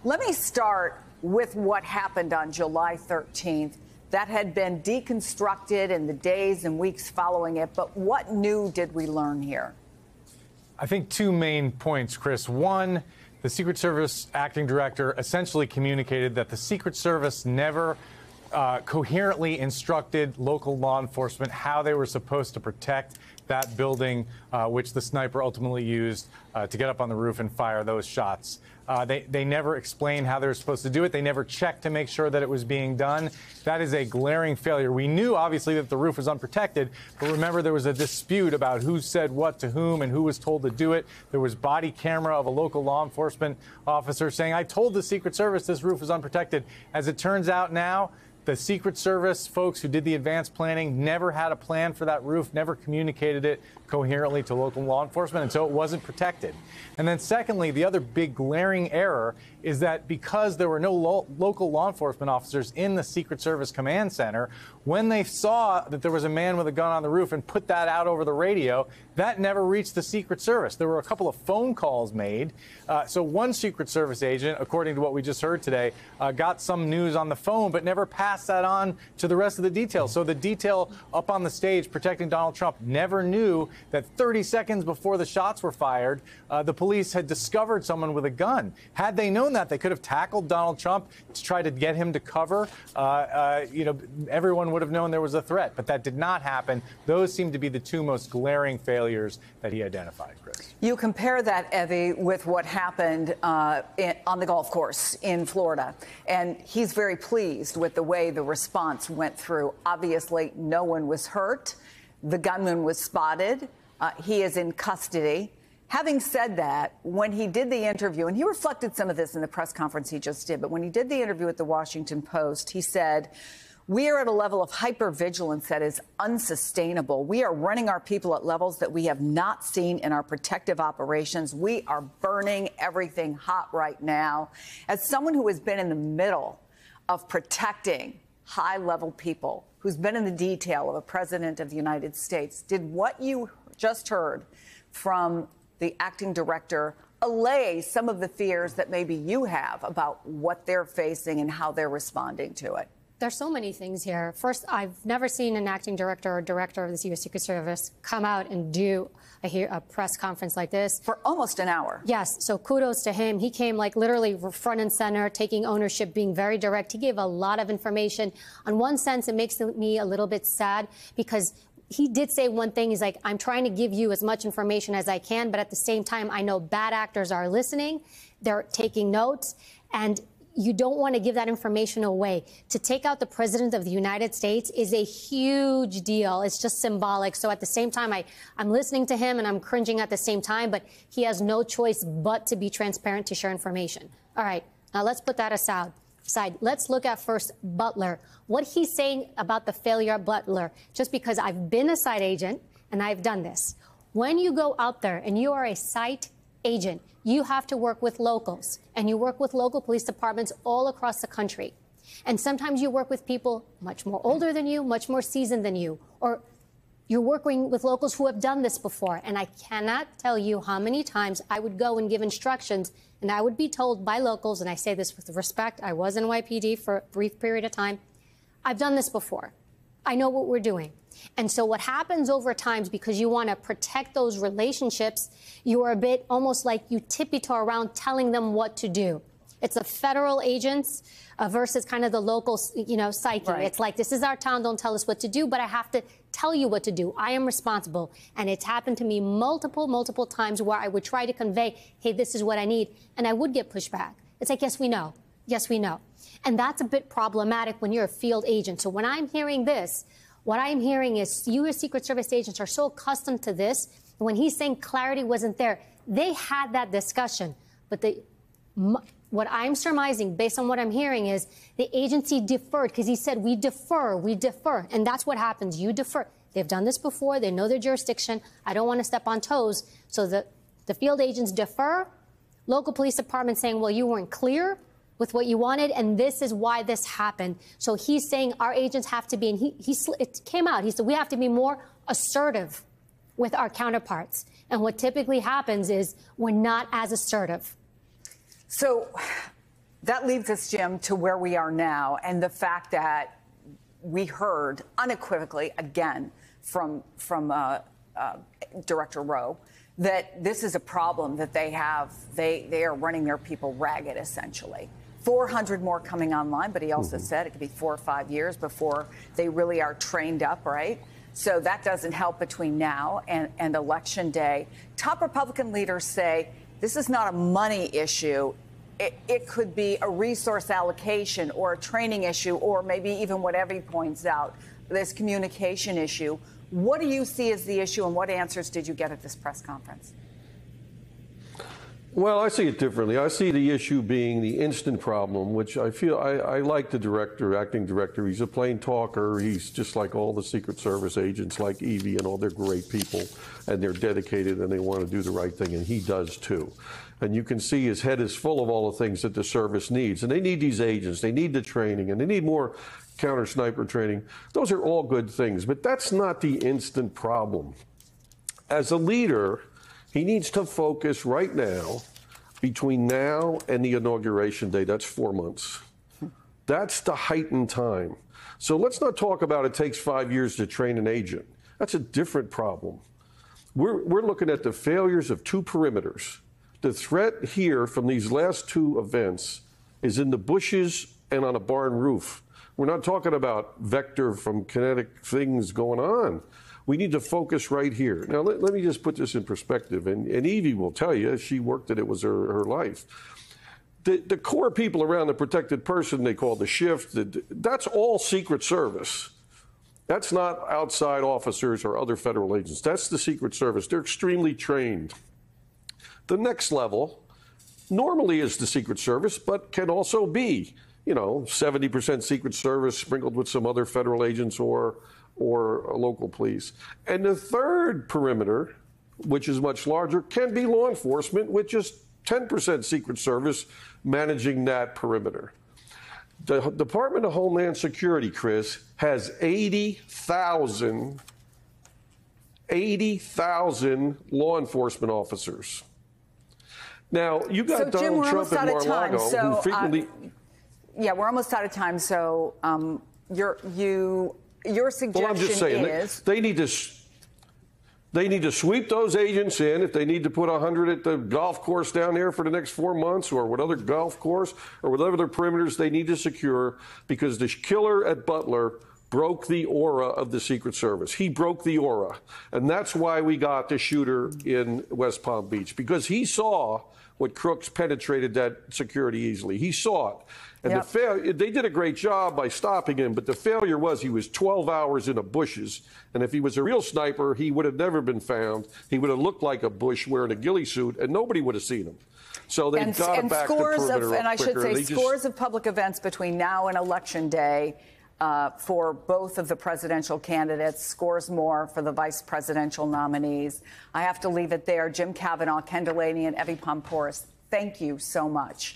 Let me start with what happened on July 13th. That had been deconstructed in the days and weeks following it. But what new did we learn here? I think two main points, Chris. One, the Secret Service acting director essentially communicated that the Secret Service never coherently instructed local law enforcement how they were supposed to protect that building, which the sniper ultimately used to get up on the roof and fire those shots. They never explained how they were supposed to do it. They never checked to make sure that it was being done. That is a glaring failure. We knew, obviously, that the roof was unprotected, but remember, there was a dispute about who said what to whom and who was told to do it. There was body camera of a local law enforcement officer saying, I told the Secret Service this roof was unprotected. As it turns out now, the Secret Service folks who did the advanced planning never had a plan for that roof, never communicated it coherently to local law enforcement, and so it wasn't protected. And then secondly, the other big glaring error is that because there were no local law enforcement officers in the Secret Service command center, when they saw that there was a man with a gun on the roof and put that out over the radio, that never reached the Secret Service. There were a couple of phone calls made. So one Secret Service agent, according to what we just heard today, got some news on the phone, but never passed that on to the rest of the details. So the detail up on the stage protecting Donald Trump never knew that 30 seconds before the shots were fired, the police had discovered someone with a gun. Had they known that, they could have tackled Donald Trump to try to get him to cover. Everyone would have known there was a threat, but that did not happen. Those seem to be the two most glaring failures that he identified, Chris. You compare that, Evie, with what happened on the golf course in Florida, and he's very pleased with the way the response went through. Obviously, no one was hurt. The gunman was spotted. He is in custody. Having said that, when he did the interview, and he reflected some of this in the press conference he just did, but when he did the interview with the Washington Post, he said, we are at a level of hypervigilance that is unsustainable. We are running our people at levels that we have not seen in our protective operations. We are burning everything hot right now. As someone who has been in the middle of protecting high-level people, who's been in the detail of a president of the United States, did what you just heard from the acting director allay some of the fears that maybe you have about what they're facing and how they're responding to it? There's so many things here. First, I've never seen an acting director or director of the U.S. Secret Service come out and do a press conference like this. For almost an hour. Yes, so kudos to him. He came like literally front and center, taking ownership, being very direct. He gave a lot of information. On one sense, it makes me a little bit sad because he did say one thing. He's like, I'm trying to give you as much information as I can, but at the same time, I know bad actors are listening. They're taking notes, and you don't want to give that information away. To take out the president of the United States is a huge deal. It's just symbolic. So at the same time, I'm listening to him and I'm cringing at the same time, but he has no choice but to be transparent, to share information. All right, now let's put that aside. Let's look at first Butler. What he's saying about the failure of Butler, just because I've been a site agent and I've done this. When you go out there and you are a site agent, you have to work with locals, and you work with local police departments all across the country. And sometimes you work with people much more older than you, much more seasoned than you, or you're working with locals who have done this before. And I cannot tell you how many times I would go and give instructions, and I would be told by locals, and I say this with respect, I was in YPD for a brief period of time, I've done this before. I know what we're doing. And so what happens over time is because you want to protect those relationships, you are a bit almost like you tippy-toe around telling them what to do. It's the federal agents versus kind of the local, psyche. Right. It's like, this is our town, don't tell us what to do, but I have to tell you what to do. I am responsible. And it's happened to me multiple times where I would try to convey, hey, this is what I need, and I would get pushback. It's like, yes, we know. Yes, we know. And that's a bit problematic when you're a field agent. So when I'm hearing this, what I'm hearing is U.S. Secret Service agents are so accustomed to this. When he's saying clarity wasn't there, they had that discussion. But what I'm surmising, based on what I'm hearing, is the agency deferred because he said, we defer. And that's what happens. You defer. They've done this before. They know their jurisdiction. I don't want to step on toes. So the field agents defer. Local police department saying, well, you weren't clear with what you wanted, and this is why this happened. So he's saying our agents have to be, and it came out, he said we have to be more assertive with our counterparts. And what typically happens is we're not as assertive. So That leads us, Jim, to where we are now, and the fact that we heard unequivocally again from Director Rowe that this is a problem that they have. They are running their people ragged, essentially. 400 more coming online, but he also said it could be 4 or 5 years before they really are trained up, right? So that doesn't help between now and Election Day. Top Republican leaders say this is not a money issue. It could be a resource allocation or a training issue, or maybe even what Evie points out, this communication issue. What do you see as the issue, and what answers did you get at this press conference? Well, I see it differently. I see the issue being the instant problem, which I feel I like the director, acting director. He's a plain talker. He's just like all the Secret Service agents like Evie and all. They're great people, and they're dedicated, and they want to do the right thing, and he does too. And you can see his head is full of all the things that the service needs. And they need these agents. They need the training, and they need more counter sniper training. Those are all good things, but that's not the instant problem. As a leader, he needs to focus right now, between now and the inauguration day. That's 4 months. That's the heightened time. So let's not talk about it takes 5 years to train an agent. That's a different problem. We're looking at the failures of two perimeters. The threat here from these last two events is in the bushes and on a barn roof. We're not talking about vector from kinetic things going on. We need to focus right here. Now, let me just put this in perspective. And Evie will tell you, she worked it was her life. The core people around the protected person, they call the shift, that's all Secret Service. That's not outside officers or other federal agents. That's the Secret Service. They're extremely trained. The next level normally is the Secret Service, but can also be, 70% Secret Service sprinkled with some other federal agents or local police. And the third perimeter, which is much larger, can be law enforcement with just 10% Secret Service managing that perimeter. The Department of Homeland Security, Chris, has 80,000 law enforcement officers. Now, you got Donald Trump and Mar-a-Lago, who frequently... yeah, we're almost out of time. So your suggestion well, I'm just saying, is... They need to sweep those agents in. If they need to put 100 at the golf course down there for the next 4 months, or whatever golf course, or whatever their perimeters they need to secure, because the killer at Butler broke the aura of the Secret Service. He broke the aura. And that's why we got the shooter in West Palm Beach, because he saw what crooks penetrated that security easily. He saw it. And they did a great job by stopping him, but the failure was he was 12 hours in the bushes. And if he was a real sniper, he would have never been found. He would have looked like a Bush wearing a ghillie suit, and nobody would have seen him. So they got to back the perimeter up and I should quicker. say scores of public events between now and Election Day for both of the presidential candidates, scores more for the vice presidential nominees. I have to leave it there. Jim Kavanaugh, Ken Delaney, and Evie Poumpouras, thank you so much.